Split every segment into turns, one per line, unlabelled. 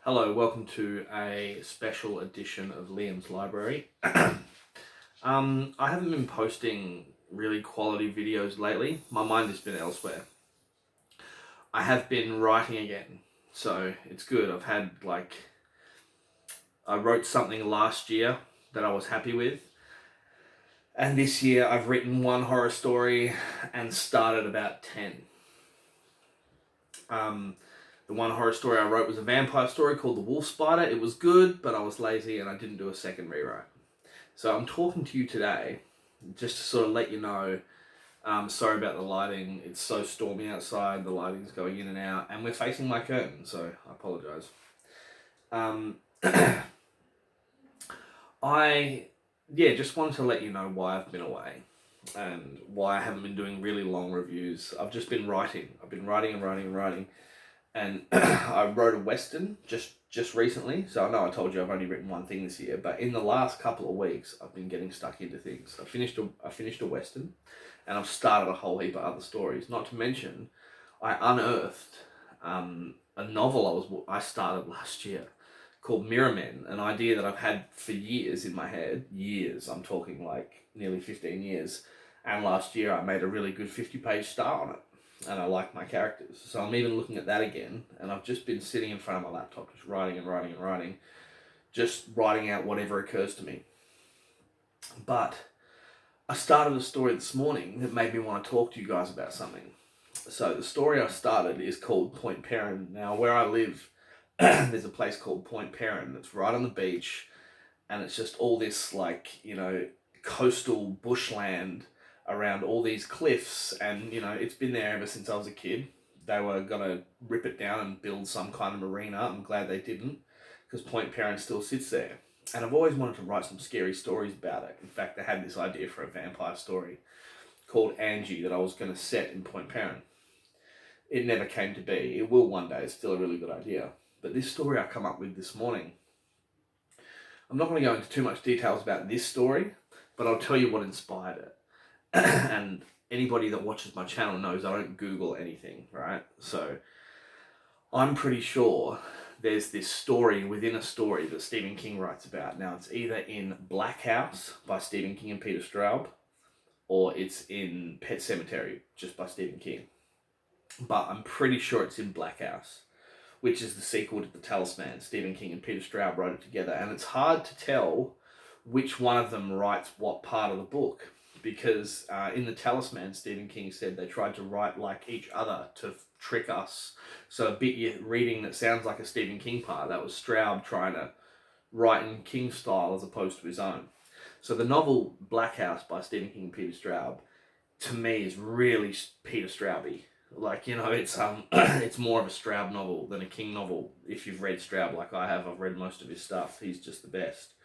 Hello, welcome to a special edition of Liam's Library. I haven't been posting really quality videos lately. My mind has been elsewhere. I have been writing again, so it's good. I wrote something last year that I was happy with, and this year I've written one horror story and started about 10. The one horror story I wrote was a vampire story called The Wolf Spider. It was good, but I was lazy and I didn't do a second rewrite. So I'm talking to you today just to sort of let you know, sorry about the lighting. It's so stormy outside, the lighting's going in and out, and we're facing my curtain, so I apologise. I just wanted to let you know why I've been away and why I haven't been doing really long reviews. I've just been writing. I've been writing and writing and writing. And I wrote a Western just recently. So I know I told you I've only written one thing this year, but in the last couple of weeks, I've been getting stuck into things. I finished a Western, and I've started a whole heap of other stories. Not to mention, I unearthed a novel I started last year called Mirror Men, an idea that I've had for years in my head. Years, I'm talking like nearly 15 years. And last year I made a really good 50-page start on it. And I like my characters. So I'm even looking at that again, and I've just been sitting in front of my laptop just writing and writing and writing, just writing out whatever occurs to me. But I started a story this morning that made me want to talk to you guys about something. So the story I started is called Point Perrin. Now, where I live, there's a place called Point Perrin that's right on the beach, and it's just all this coastal bushland around all these cliffs, and it's been there ever since I was a kid. They were gonna rip it down and build some kind of marina. I'm glad they didn't, because Point Perrin still sits there. And I've always wanted to write some scary stories about it. In fact, I had this idea for a vampire story called Angie that I was going to set in Point Perrin. It never came to be. It will one day. It's still a really good idea. But this story I come up with this morning, I'm not going to go into too much details about this story, but I'll tell you what inspired it. And anybody that watches my channel knows I don't Google anything, right? So I'm pretty sure there's this story within a story that Stephen King writes about. Now, it's either in Black House by Stephen King and Peter Straub, or it's in Pet Sematary, just by Stephen King. But I'm pretty sure it's in Black House, which is the sequel to The Talisman. Stephen King and Peter Straub wrote it together, and it's hard to tell which one of them writes what part of the book. Because in The Talisman, Stephen King said they tried to write like each other to trick us. So a bit you're reading that sounds like a Stephen King part, that was Straub trying to write in King style as opposed to his own. So the novel Black House by Stephen King and Peter Straub, to me, is really Peter Strauby. It's more of a Straub novel than a King novel. If you've read Straub like I have, I've read most of his stuff. He's just the best.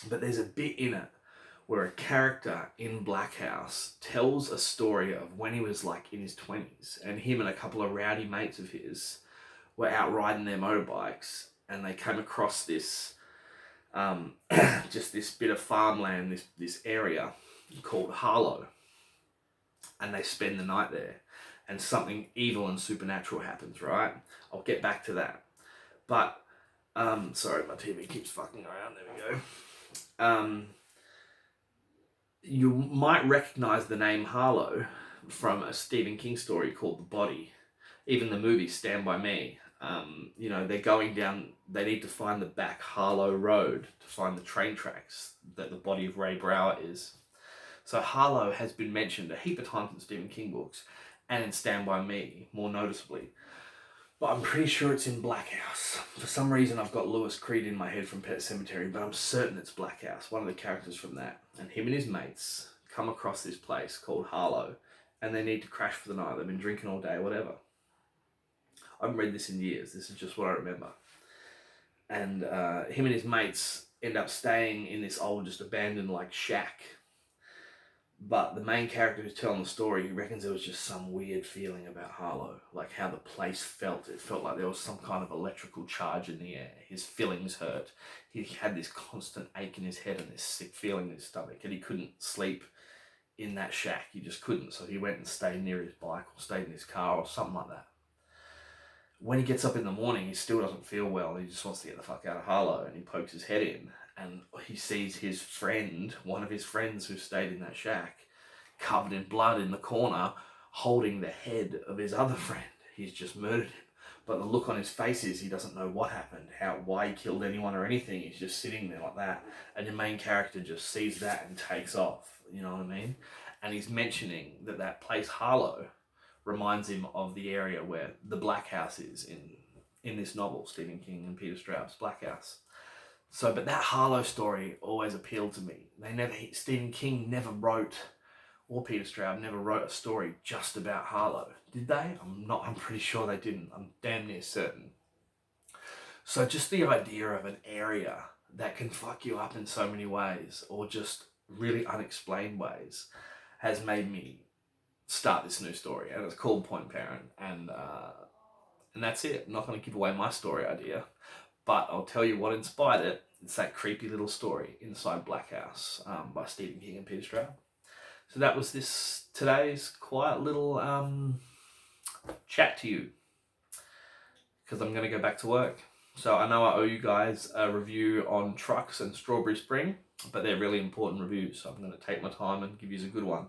But there's a bit in it where a character in Black House tells a story of when he was like in his 20s, and him and a couple of rowdy mates of his were out riding their motorbikes, and they came across this just this bit of farmland, this area called HARLOW, and they spend the night there, and something evil and supernatural happens, right? I'll get back to that. But sorry, my TV keeps fucking around. There we go. You might recognize the name HARLOW from a Stephen King story called The Body. Even the movie Stand By Me. They're going down, they need to find the back HARLOW Road to find the train tracks that the body of Ray Brower is. So HARLOW has been mentioned a heap of times in Stephen King books, and in Stand By Me, more noticeably. But I'm pretty sure it's in Black House. For some reason, I've got Lewis Creed in my head from Pet Sematary, but I'm certain it's Black House, one of the characters from that. And him and his mates come across this place called HARLOW, and they need to crash for the night. They've been drinking all day, whatever. I haven't read this in years. This is just what I remember. And him and his mates end up staying in this old, just abandoned, shack. But the main character who's telling the story, he reckons there was just some weird feeling about HARLOW, like how the place felt. It felt like there was some kind of electrical charge in the air. His fillings hurt. He had this constant ache in his head and this sick feeling in his stomach, and he couldn't sleep in that shack. He just couldn't. So he went and stayed near his bike or stayed in his car or something like that. when he gets up in the morning, he still doesn't feel well. He just wants to get the fuck out of Harlow, and he pokes his head in, and he sees his friend, one of his friends who stayed in that shack, covered in blood in the corner, holding the head of his other friend. He's just murdered him. But the look on his face is he doesn't know what happened, why he killed anyone or anything. He's just sitting there like that. And the main character just sees that and takes off. You know what I mean? And he's mentioning that place, Harlow, reminds him of the area where the Black House is in this novel, Stephen King and Peter Straub's Black House. So, but that Harlow story always appealed to me. Stephen King never wrote, or Peter Straub never wrote a story just about Harlow. Did they? I'm pretty sure they didn't. I'm damn near certain. So just the idea of an area that can fuck you up in so many ways, or just really unexplained ways, has made me start this new story. And it's called Point Parent. And that's it. I'm not going to give away my story idea, but I'll tell you what inspired it. It's that creepy little story, Inside Black House, by Stephen King and Peter Straub. So that was today's quiet little chat to you, because I'm going to go back to work. So I know I owe you guys a review on Trucks and Strawberry Spring, but they're really important reviews, so I'm going to take my time and give you a good one.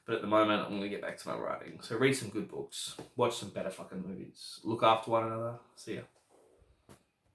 But at the moment, I'm going to get back to my writing. So read some good books, watch some better fucking movies, look after one another. See ya.